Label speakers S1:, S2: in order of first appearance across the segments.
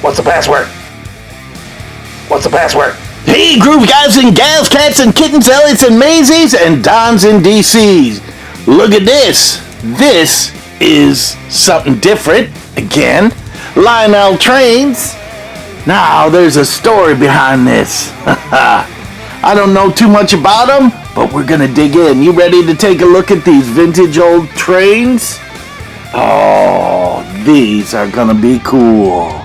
S1: What's the password? What's the password?
S2: Hey, groove guys and gals, cats and kittens, Elliots and Maisies, and Dons and DCs. Look at this. This is something different. Again, Lionel Trains. Now, there's a story behind this. I don't know too much about them, but we're gonna dig in. You ready to take a look at these vintage old trains? Oh, these are gonna be cool.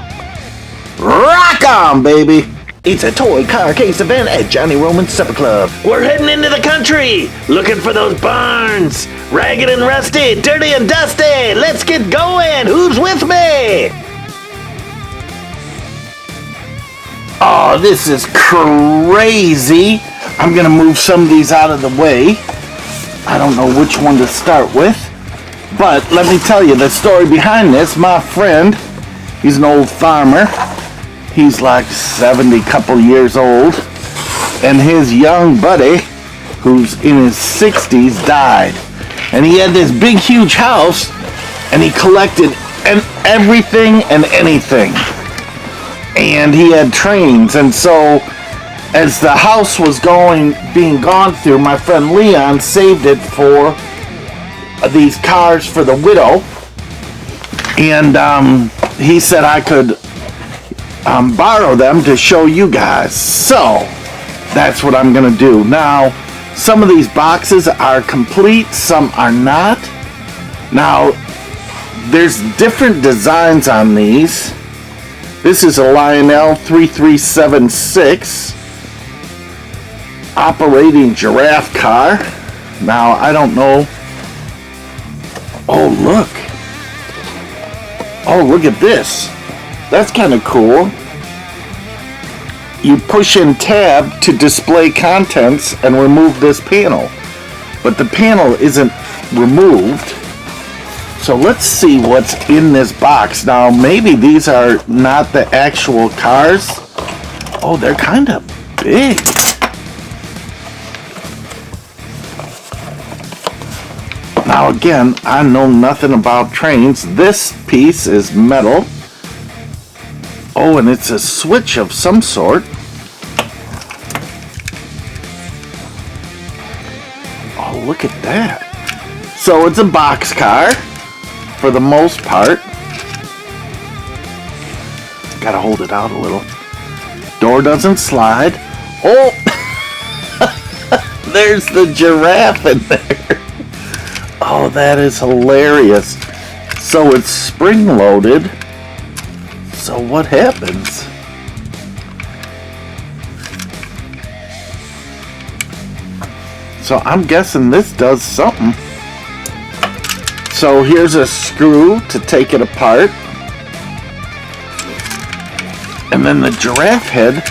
S2: Rock on, baby!
S1: It's a toy car case event at Johnny Roman's Supper Club. We're heading into the country, looking for those barns. Ragged and rusty, dirty and dusty. Let's get going. Who's with me?
S2: Oh, this is crazy. I'm gonna move some of these out of the way. I don't know which one to start with. But let me tell you the story behind this. My friend, he's an old farmer. He's like 70 couple years old. And his young buddy, who's in his 60s, died. And he had this big, huge house, and he collected everything and anything. And he had trains. And so, as the house was being gone through, my friend Leon saved it for these cars for the widow. And he said I could borrow them to show you guys. So that's what I'm gonna do. Now, some of these boxes are complete, some are not. Now, there's different designs on these. This is a Lionel 3376 operating Giraffe car. Now, I don't know. Oh, look. Oh, look at this. That's kind of cool. You push in tab to display contents and remove this panel. But the panel isn't removed. So let's see what's in this box. Now, maybe these are not the actual cars. Oh, they're kind of big. Now, again, I know nothing about trains. This piece is metal. Oh, and it's a switch of some sort. Oh, look at that. So it's a box car for the most part. Gotta hold it out a little. Door doesn't slide. Oh! There's the giraffe in there. Oh, that is hilarious. So it's spring-loaded. So what happens? So I'm guessing this does something. So here's a screw to take it apart. And then the giraffe head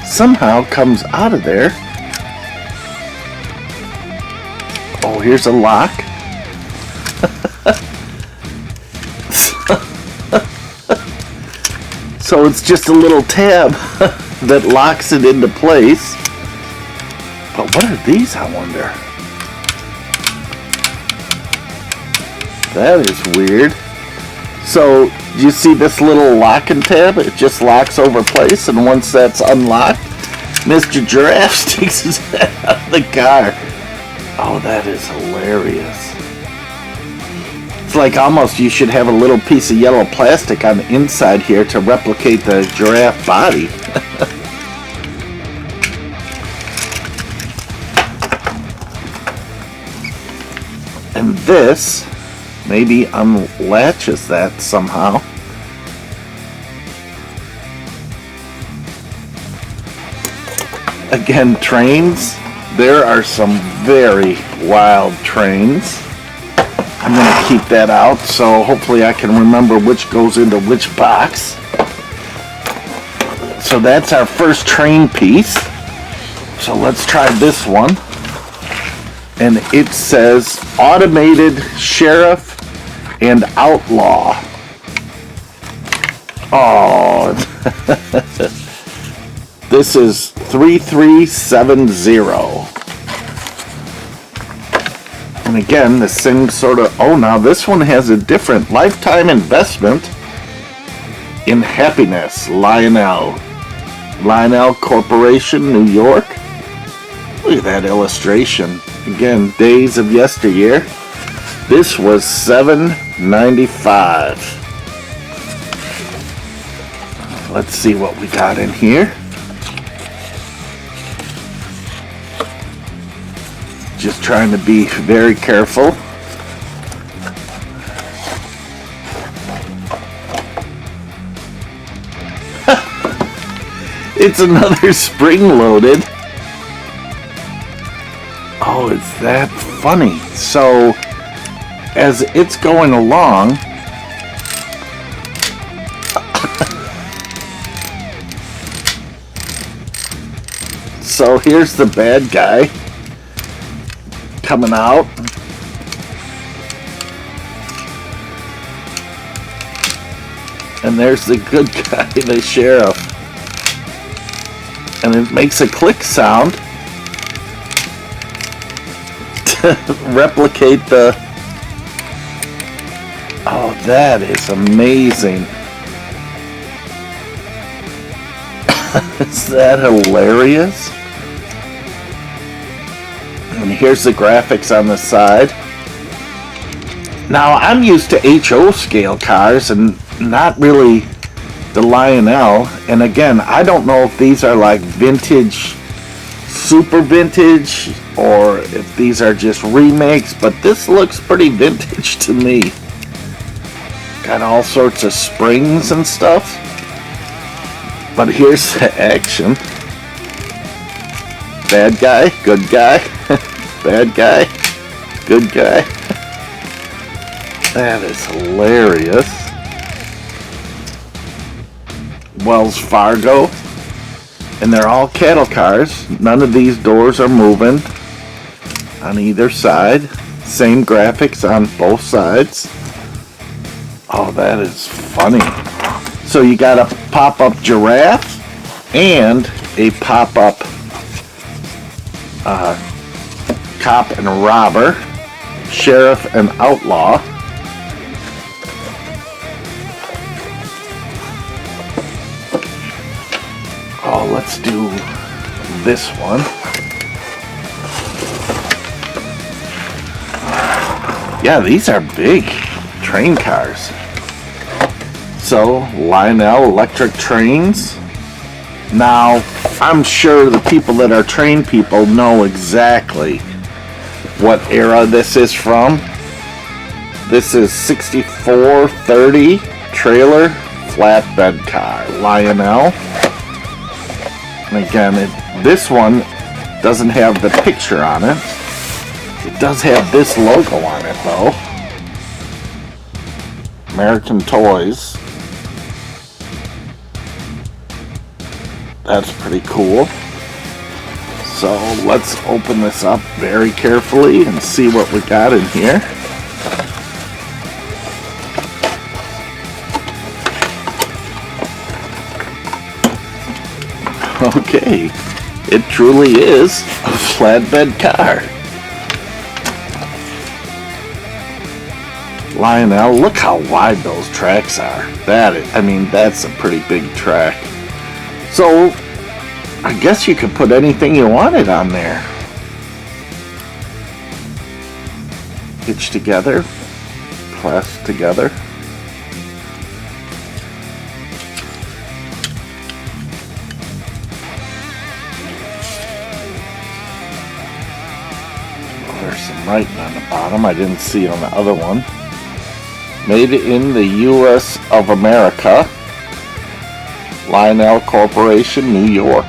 S2: somehow comes out of there. Oh, here's a lock. So it's just a little tab that locks it into place. But what are these, I wonder? That is weird. So you see this little lock and tab? It just locks over place, and once that's unlocked, Mr. Giraffe sticks his head out of the car. Oh, that is hilarious. It's like almost you should have a little piece of yellow plastic on the inside here to replicate the giraffe body. And this maybe unlatches that somehow. Again, trains. There are some very wild trains. I'm going to keep that out, so hopefully I can remember which goes into which box. So that's our first train piece. So let's try this one. And it says Automated Sheriff and Outlaw. Oh, this is 3370. And again, the same sort of, oh, now this one has a different lifetime investment. in happiness, Lionel. Lionel Corporation, New York. Look at that illustration. Again, days of yesteryear. This was $7.95. Let's see what we got in here. Just trying to be very careful. It's another spring-loaded. Oh, is that funny? So, as it's going along, so here's the bad guy coming out. And there's the good guy, the sheriff. And it makes a click sound to replicate the... Oh, that is amazing. Is that hilarious? And here's the graphics on the side. Now, I'm used to HO scale cars and not really the Lionel. And again, I don't know if these are like vintage, super vintage, or if these are just remakes, but this looks pretty vintage to me. Got all sorts of springs and stuff. But here's the action. Bad guy, good guy. Bad guy, good guy. That is hilarious. Wells Fargo. And they're all cattle cars. None of these doors are moving on either side. Same graphics on both sides. Oh, that is funny. So you got a pop-up Giraffe and a pop-up cop and robber, sheriff and outlaw. Oh, let's do this one. Yeah, these are big train cars. So, Lionel electric trains. Now, I'm sure the people that are train people know exactly what era this is from. This is 6430 trailer flatbed car, Lionel. And again, this one doesn't have the picture on it. It does have this logo on it though. American Toys. That's pretty cool. So let's open this up very carefully and see what we got in here. Okay, it truly is a flatbed car. Lionel, look how wide those tracks are. That's a pretty big track. So, I guess you could put anything you wanted on there. Hitch together, clasp together. There's some writing on the bottom. I didn't see it on the other one. Made in the U.S. of America. Lionel Corporation, New York.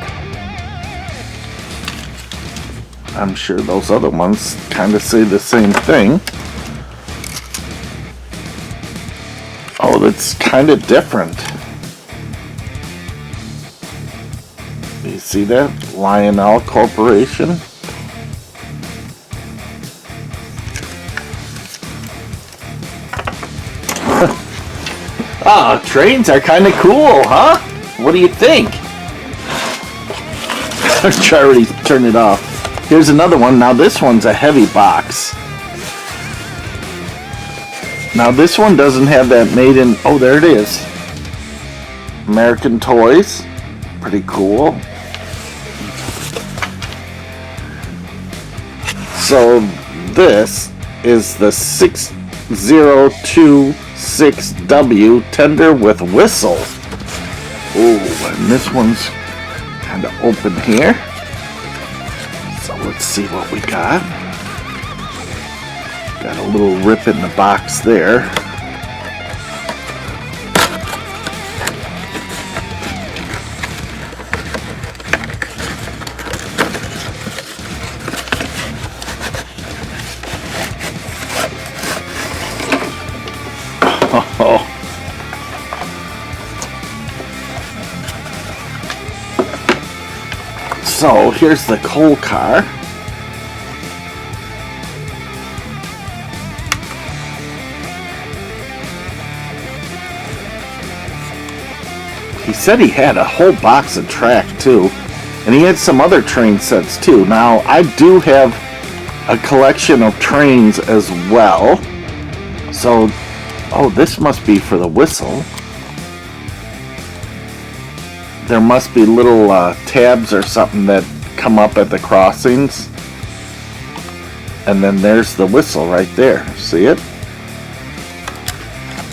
S2: I'm sure those other ones kind of say the same thing. Oh, that's kind of different. You see that? Lionel Corporation. Ah, trains are kind of cool, huh? What do you think? I already turned it off. Here's another one. Now this one's a heavy box. Now this one doesn't have that made in... Oh, there it is. American Toys. Pretty cool. So this is the 6026W tender with whistle. Ooh, and this one's kind of open here. So let's see what we got. Got a little rip in the box there. Oh. So here's the coal car. He said he had a whole box of track too, and he had some other train sets too. Now I do have a collection of trains as well. So, oh, this must be for the whistle. There must be little tabs or something that come up at the crossings. And then there's the whistle right there. See it?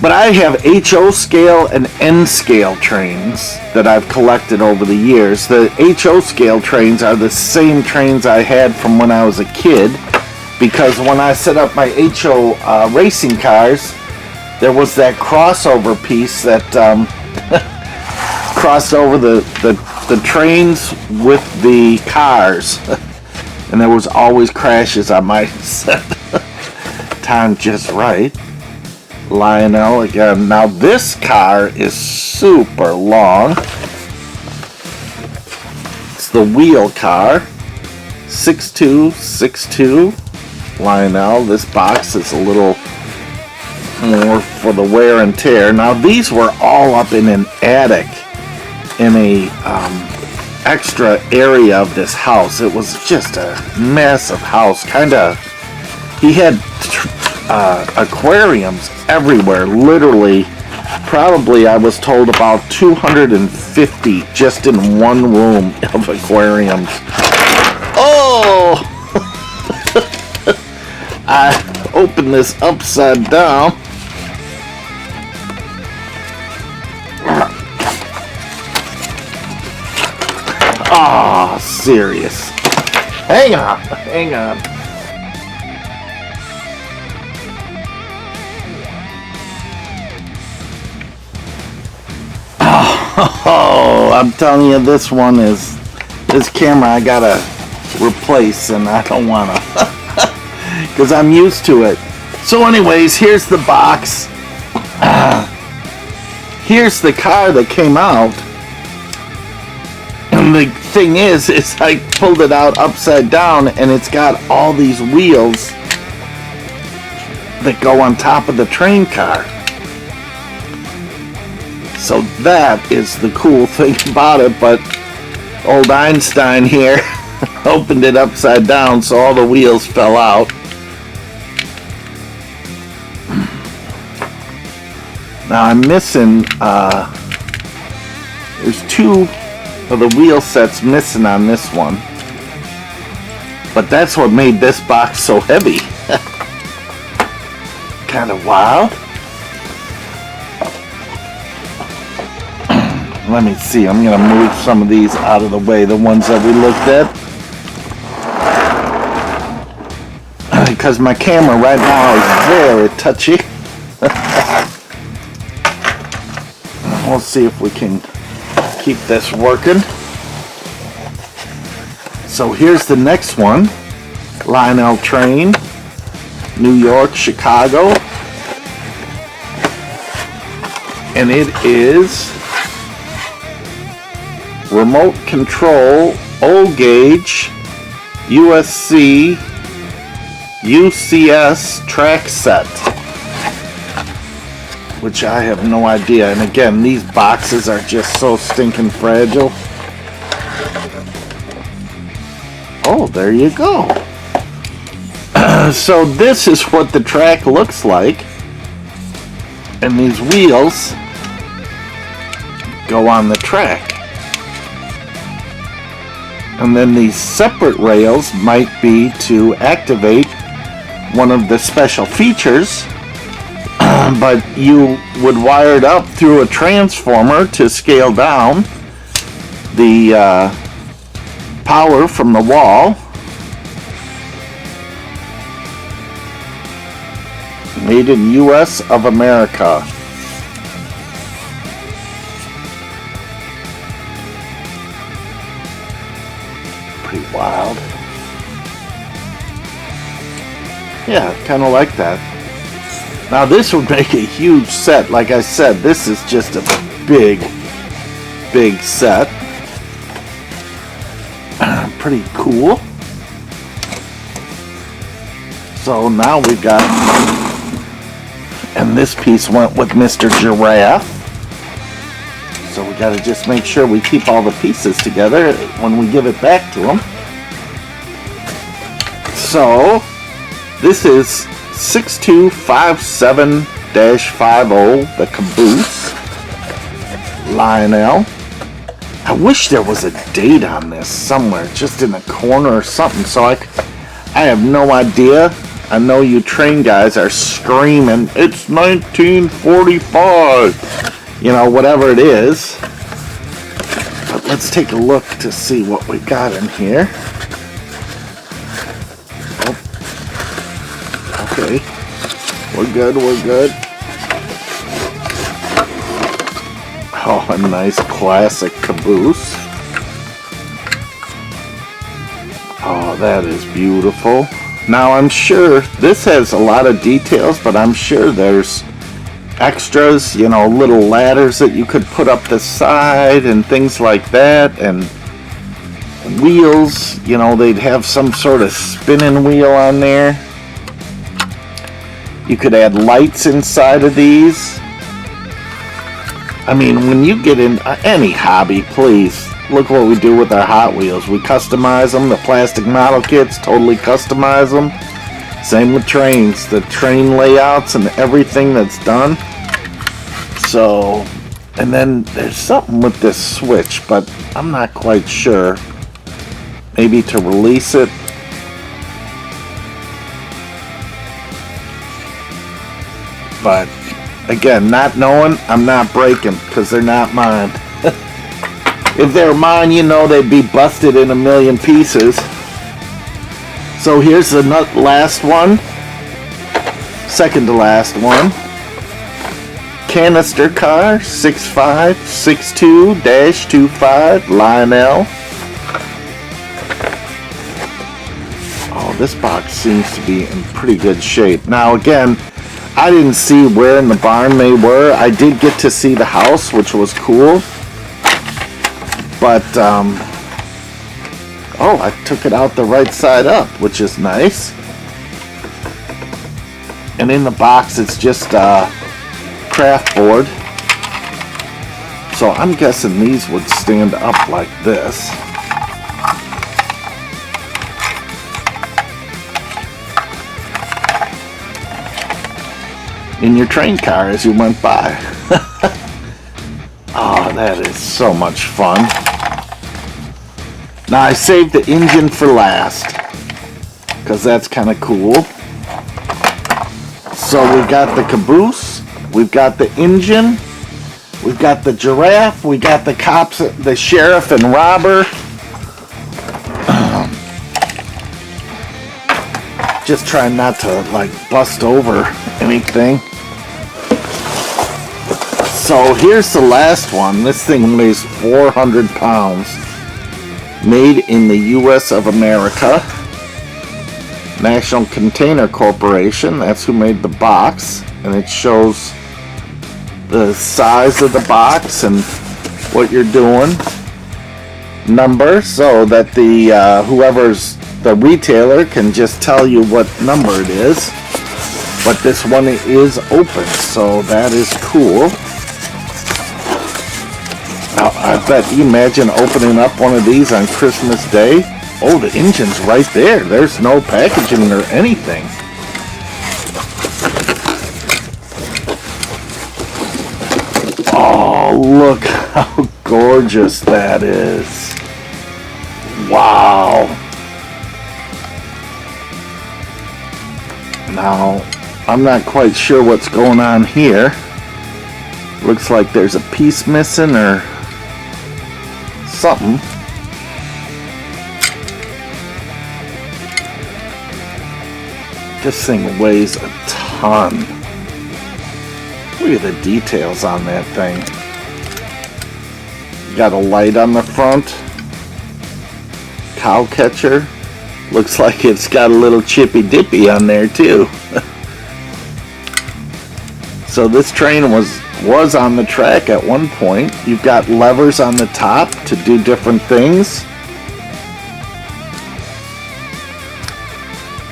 S2: But I have HO scale and N scale trains that I've collected over the years. The HO scale trains are the same trains I had from when I was a kid, because when I set up my HO racing cars, there was that crossover piece that crossed over the trains with the cars. And there was always crashes on my set. Timed just right. Lionel again. Now this car is super long. It's the wheel car. 6262 Lionel. This box is a little more for the wear and tear. Now these were all up in an attic in a extra area of this house. It was just a massive house. He had aquariums everywhere, literally. Probably, I was told, about 250 just in one room of aquariums. Oh! I opened this upside down. Ah, oh, serious. Hang on. Oh, I'm telling you, this camera I gotta replace, and I don't wanna, because I'm used to it. So anyways, here's the box. Here's the car that came out. And the thing is I pulled it out upside down, and it's got all these wheels that go on top of the train car. So that is the cool thing about it, but old Einstein here opened it upside down, so all the wheels fell out. Now I'm missing, there's two of the wheel sets missing on this one. But that's what made this box so heavy. Kind of wild. Let me see, I'm going to move some of these out of the way, the ones that we looked at. Because my camera right now is very touchy. We'll see if we can keep this working. So here's the next one. Lionel Train, New York, Chicago. And it is remote control, old Gage, USC, UCS track set, which I have no idea. And again, these boxes are just so stinking fragile. Oh, there you go. So this is what the track looks like. And these wheels go on the track. And then these separate rails might be to activate one of the special features, but you would wire it up through a transformer to scale down the power from the wall. Made in U.S. of America. Pretty wild. Yeah, kind of like that. Now this would make a huge set. Like I said, this is just a big set. Pretty cool. So now we've got, and this piece went with Mr. Giraffe. So we got to just make sure we keep all the pieces together when we give it back to them. So this is 6257-50, the Caboose Lionel. I wish there was a date on this somewhere, just in a corner or something, so I have no idea. I know you train guys are screaming, it's 1945, you know, whatever it is. But let's take a look to see what we got in here. Oh. Okay, we're good. Oh, a nice classic Caboose. Oh, that is beautiful. Now, I'm sure this has a lot of details, but I'm sure there's extras, you know, little ladders that you could put up the side and things like that, and wheels, you know, they'd have some sort of spinning wheel on there. You could add lights inside of these. I mean, when you get in any hobby, please, look what we do with our Hot Wheels. We customize them. The plastic model kits, totally customize them. Same with trains. The train layouts and everything that's done. So, and then there's something with this switch, but I'm not quite sure. Maybe to release it. But again, not knowing, I'm not breaking because they're not mine. If they're mine, you know they'd be busted in a million pieces. So here's the last one. Second to last one. Canister car 6562-25 Lionel. Oh, this box seems to be in pretty good shape. Now again, I didn't see where in the barn they were. I did get to see the house, which was cool. But, oh, I took it out the right side up, which is nice. And in the box, it's just craft board. So I'm guessing these would stand up like this. In your train car as you went by. Oh, that is so much fun. Now I saved the engine for last because that's kind of cool. So we've got the Caboose, we've got the engine, we've got the Giraffe, we got the cops, the sheriff and robber. Just trying not to like bust over anything. So here's the last one. This thing weighs 400 pounds. Made in the U.S. of America. National Container Corporation. That's who made the box. And it shows the size of the box and what you're doing. Number, so that the whoever's the retailer can just tell you what number it is. But this one is open, so that is cool. Now, I bet you imagine opening up one of these on Christmas Day. Oh, the engine's right there. There's no packaging or anything. Oh, Look how gorgeous that is. Wow. Now, I'm not quite sure what's going on here. Looks like there's a piece missing or something. This thing weighs a ton. Look at the details on that thing. Got a light on the front. Cow catcher. Looks like it's got a little chippy dippy on there too. So this train was on the track at one point. You've got levers on the top to do different things.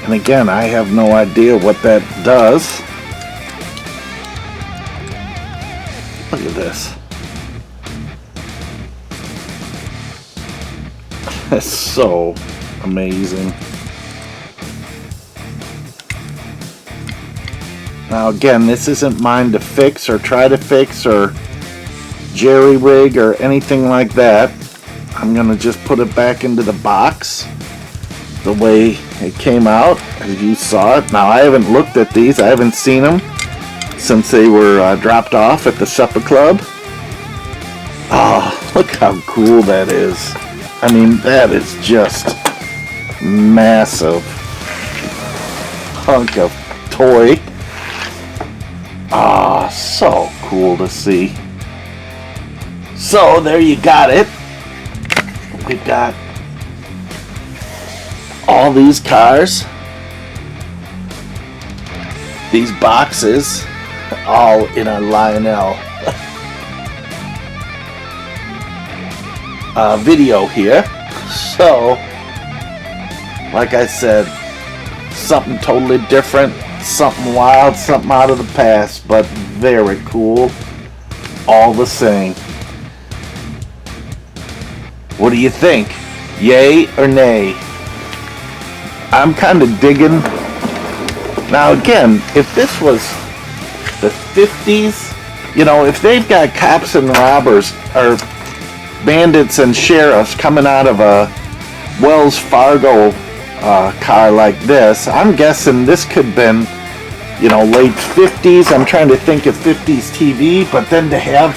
S2: And again, I have no idea what that does. Look at this. That's so amazing. Now again, this isn't mine to fix or try to fix or jerry rig or anything like that. I'm gonna just put it back into the box the way it came out, as you saw it. Now I haven't looked at these, I haven't seen them since they were dropped off at the supper club. Oh, look how cool that is. I mean, that is just massive hunk of toy. Ah, so cool to see. So there you got it. We've got all these cars, these boxes, all in a Lionel video here. So, like I said, something totally different, something wild, something out of the past, but very cool all the same. What do you think? Yay or nay? I'm kind of digging. Now again, if this was the 50s, you know, if they've got cops and robbers or bandits and sheriffs coming out of a Wells Fargo car like this, I'm guessing this could have been, you know, late 50s. I'm trying to think of 50s TV, but then to have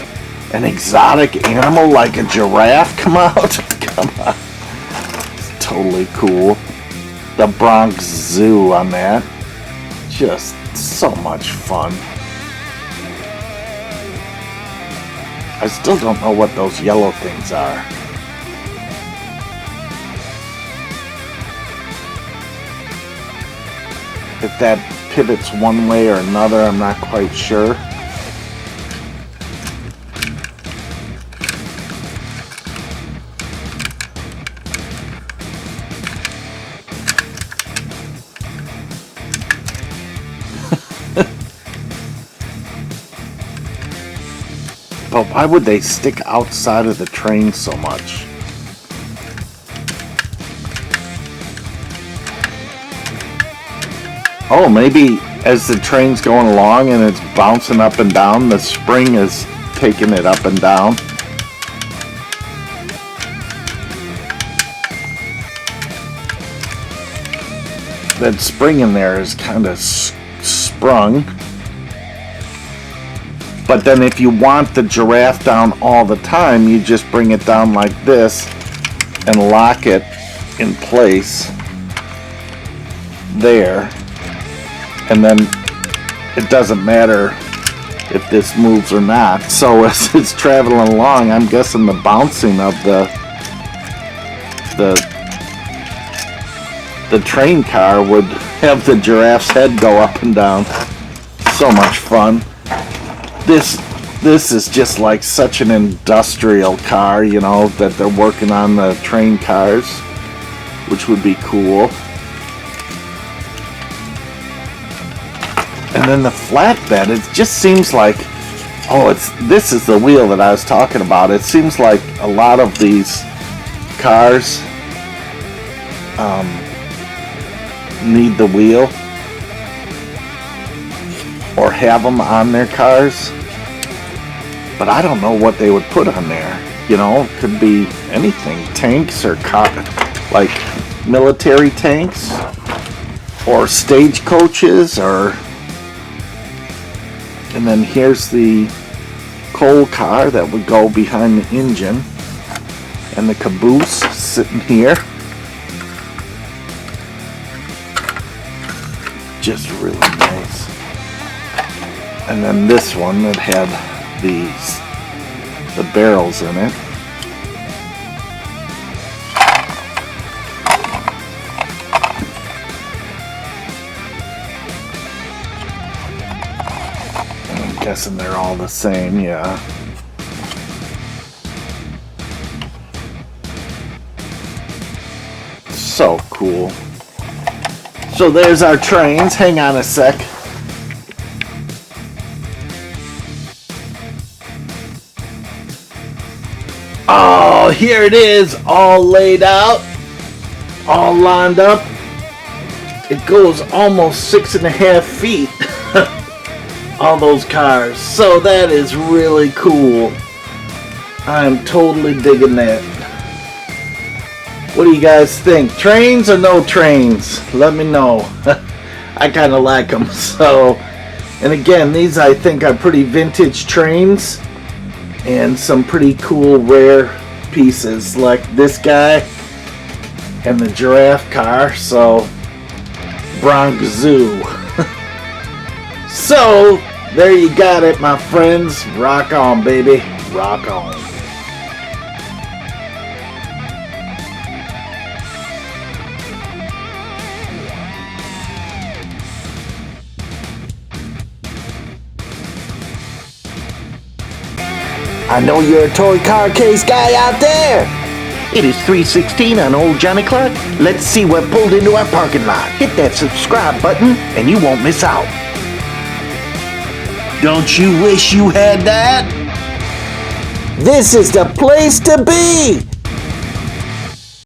S2: an exotic animal like a giraffe come out, come on, it's totally cool. The Bronx Zoo on that, just so much fun. I still don't know what those yellow things are. If that pivots one way or another, I'm not quite sure. But why would they stick outside of the train so much? Oh, maybe as the train's going along and it's bouncing up and down, the spring is taking it up and down. That spring in there is kind of sprung. But then if you want the giraffe down all the time, you just bring it down like this and lock it in place there. And then it doesn't matter if this moves or not. So as it's traveling along, I'm guessing the bouncing of the train car would have the giraffe's head go up and down. So much fun. This is just like such an industrial car, you know, that they're working on the train cars, which would be cool. And then the flatbed, it just seems like, oh, this is the wheel that I was talking about. It seems like a lot of these cars need the wheel or have them on their cars. But I don't know what they would put on there. You know, could be anything. Tanks or like military tanks. Or stagecoaches or... And then here's the coal car that would go behind the engine. And the caboose sitting here. Just really nice. And then this one that had the barrels in it. I'm guessing they're all the same, yeah. So cool. So there's our trains. Hang on a sec. Oh, here it is, all laid out, all lined up. It goes almost 6.5 feet. All those cars. So that is really cool. I'm totally digging that. What do you guys think? Trains or no trains? Let me know. I kind of like them. So, and again, these I think are pretty vintage trains and some pretty cool rare pieces like this guy and the Giraffe car. So, Bronx Zoo. So, there you got it, my friends. Rock on, baby. Rock on.
S1: I know you're a toy car case guy out there. It is 3:16 on Old Johnny Clock. Let's see what pulled into our parking lot. Hit that subscribe button and you won't miss out. Don't you wish you had that? This is the place to be.